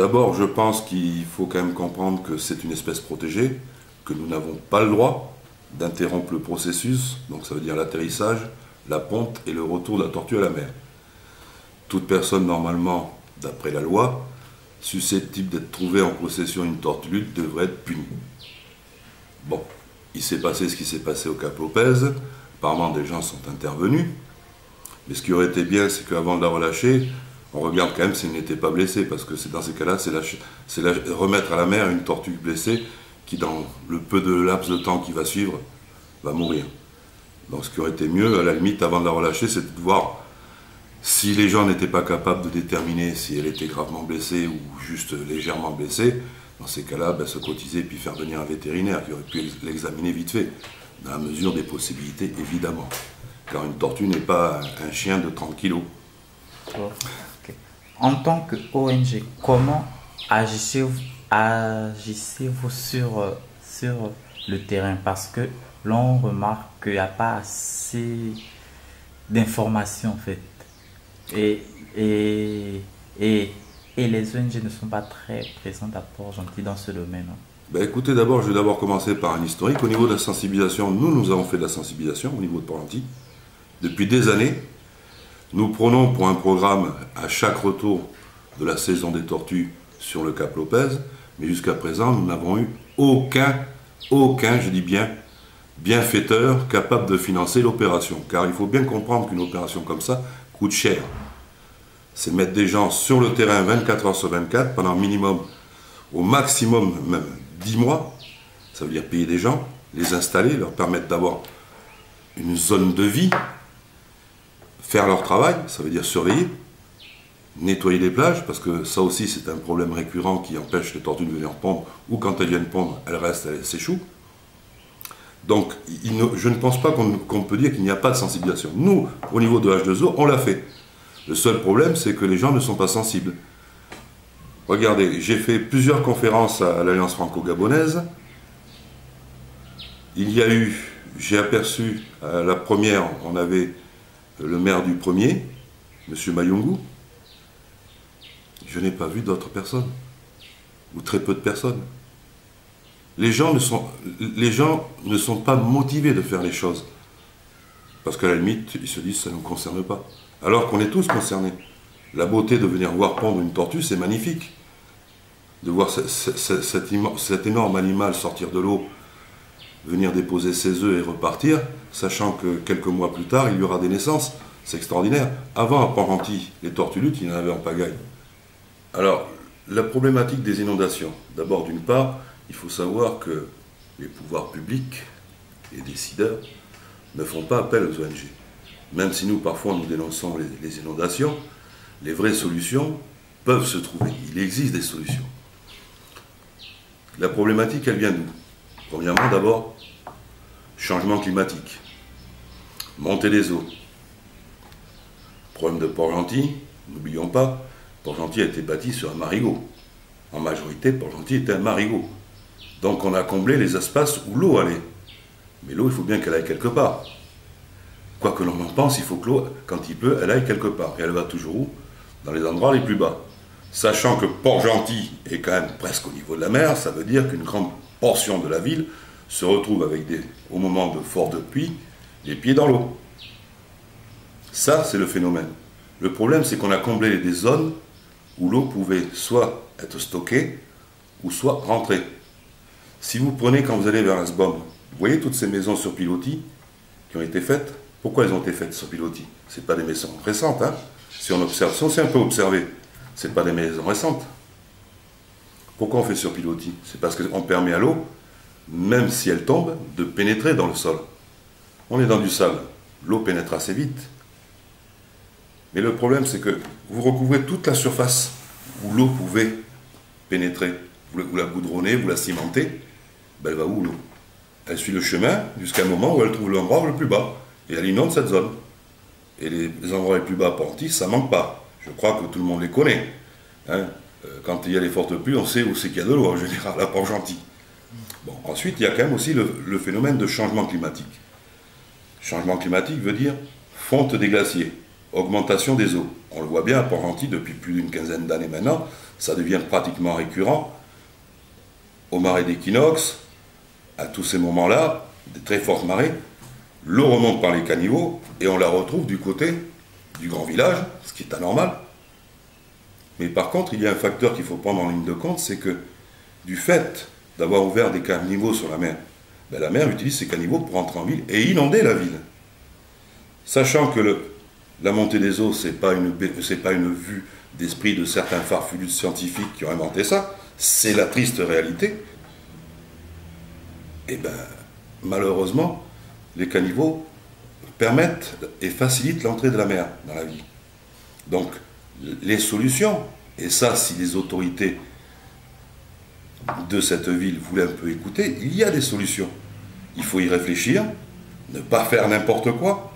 D'abord, je pense qu'il faut quand même comprendre que c'est une espèce protégée, que nous n'avons pas le droit d'interrompre le processus, donc ça veut dire l'atterrissage, la ponte et le retour de la tortue à la mer. Toute personne, normalement, d'après la loi, susceptible d'être trouvée en possession d'une tortue lutte devrait être punie. Bon, il s'est passé ce qui s'est passé au Cap Lopez, apparemment des gens sont intervenus, mais ce qui aurait été bien, c'est qu'avant de la relâcher, on regarde quand même s'il n'était pas blessé, parce que c'est dans ces cas-là, c'est remettre à la mer une tortue blessée qui, dans le peu de laps de temps qui va suivre, va mourir. Donc ce qui aurait été mieux, à la limite, avant de la relâcher, c'est de voir si les gens n'étaient pas capables de déterminer si elle était gravement blessée ou juste légèrement blessée. Dans ces cas-là, se cotiser puis faire venir un vétérinaire qui aurait pu l'examiner vite fait, dans la mesure des possibilités, évidemment. Car une tortue n'est pas un chien de 30 kilos. Okay. En tant que ONG, comment agissez-vous sur le terrain? Parce que l'on remarque qu'il n'y a pas assez d'informations en fait. Et les ONG ne sont pas très présentes à Port-Gentil dans ce domaine. Écoutez, d'abord, je vais commencer par un historique. Au niveau de la sensibilisation, nous avons fait de la sensibilisation au niveau de Port-Gentil. Depuis des années, nous prenons pour un programme à chaque retour de la saison des tortues sur le Cap Lopez, mais jusqu'à présent, nous n'avons eu aucun, je dis bien, bienfaiteur capable de financer l'opération. Car il faut bien comprendre qu'une opération comme ça coûte cher. C'est mettre des gens sur le terrain 24 heures sur 24 pendant minimum, au maximum même 10 mois. Ça veut dire payer des gens, les installer, leur permettre d'avoir une zone de vie, faire leur travail, ça veut dire surveiller, nettoyer les plages, parce que ça aussi c'est un problème récurrent qui empêche les tortues de venir pondre, ou quand elles viennent pondre, elles restent, elles s'échouent. Donc je ne pense pas qu'on peut dire qu'il n'y a pas de sensibilisation. Nous, au niveau de H2O, on l'a fait. Le seul problème, c'est que les gens ne sont pas sensibles. Regardez, j'ai fait plusieurs conférences à l'Alliance franco-gabonaise. Il y a eu, j'ai aperçu, à la première, on avait le maire du premier, M. Mayungu. Je n'ai pas vu d'autres personnes, ou très peu de personnes. Les gens ne sont pas motivés de faire les choses. Parce qu'à la limite, ils se disent ça ne nous concerne pas. Alors qu'on est tous concernés. La beauté de venir voir pondre une tortue, c'est magnifique. De voir cet énorme animal sortir de l'eau, venir déposer ses œufs et repartir, sachant que quelques mois plus tard, il y aura des naissances. C'est extraordinaire. Avant, à Port-Gentil, les tortues luttes, il y en avait en pagaille. Alors, la problématique des inondations. D'abord, d'une part, il faut savoir que les pouvoirs publics, les décideurs, ne font pas appel aux ONG. Même si nous, parfois, nous dénonçons les inondations, les vraies solutions peuvent se trouver. Il existe des solutions. La problématique, elle vient d'où? Premièrement, d'abord, changement climatique, montée des eaux. Problème de Port-Gentil, n'oublions pas, Port-Gentil a été bâti sur un marigot. En majorité, Port-Gentil était un marigot. Donc on a comblé les espaces où l'eau allait. Mais l'eau, il faut bien qu'elle aille quelque part. Quoi que l'on en pense, il faut que l'eau, quand il pleut, elle aille quelque part. Et elle va toujours où? Dans les endroits les plus bas. Sachant que Port-Gentil est quand même presque au niveau de la mer, ça veut dire qu'une grande portion de la ville se retrouve avec au moment de fortes pluies, les pieds dans l'eau. Ça, c'est le phénomène. Le problème, c'est qu'on a comblé des zones où l'eau pouvait soit être stockée, ou soit rentrer. Si vous prenez, quand vous allez vers Asbom, vous voyez toutes ces maisons sur pilotis qui ont été faites. Pourquoi elles ont été faites sur pilotis? Ce n'est pas des maisons récentes, hein. Si on observe, si on s'est un peu observé, ce n'est pas des maisons récentes. Pourquoi on fait sur pilotis? C'est parce qu'on permet à l'eau, même si elle tombe, de pénétrer dans le sol. On est dans du sable, l'eau pénètre assez vite. Mais le problème, c'est que vous recouvrez toute la surface où l'eau pouvait pénétrer. Vous la goudronnez, vous la cimentez, elle va où l'eau? Elle suit le chemin jusqu'à un moment où elle trouve l'endroit le plus bas. Et elle inonde cette zone. Et les endroits les plus bas à Port-Gentil, ça ne manque pas. Je crois que tout le monde les connaît. Hein? Quand il y a les fortes pluies, on sait où c'est qu'il y a de l'eau en général, à Port-Gentil. Bon, ensuite, il y a quand même aussi le phénomène de changement climatique. Changement climatique veut dire fonte des glaciers. augmentation des eaux. On le voit bien à Port-Gentil depuis plus d'une quinzaine d'années maintenant, ça devient pratiquement récurrent. Au marais d'équinoxe, à tous ces moments-là, des très fortes marées, l'eau remonte par les caniveaux et on la retrouve du côté du grand village, ce qui est anormal. Mais par contre, il y a un facteur qu'il faut prendre en ligne de compte, c'est que du fait d'avoir ouvert des caniveaux sur la mer, ben la mer utilise ces caniveaux pour rentrer en ville et inonder la ville. Sachant que la montée des eaux, ce n'est pas une vue d'esprit de certains farfelus scientifiques qui ont inventé ça, c'est la triste réalité. Et bien, malheureusement, les caniveaux permettent et facilitent l'entrée de la mer dans la ville. Donc, les solutions, et ça, si les autorités de cette ville voulaient un peu écouter, il y a des solutions. Il faut y réfléchir, ne pas faire n'importe quoi.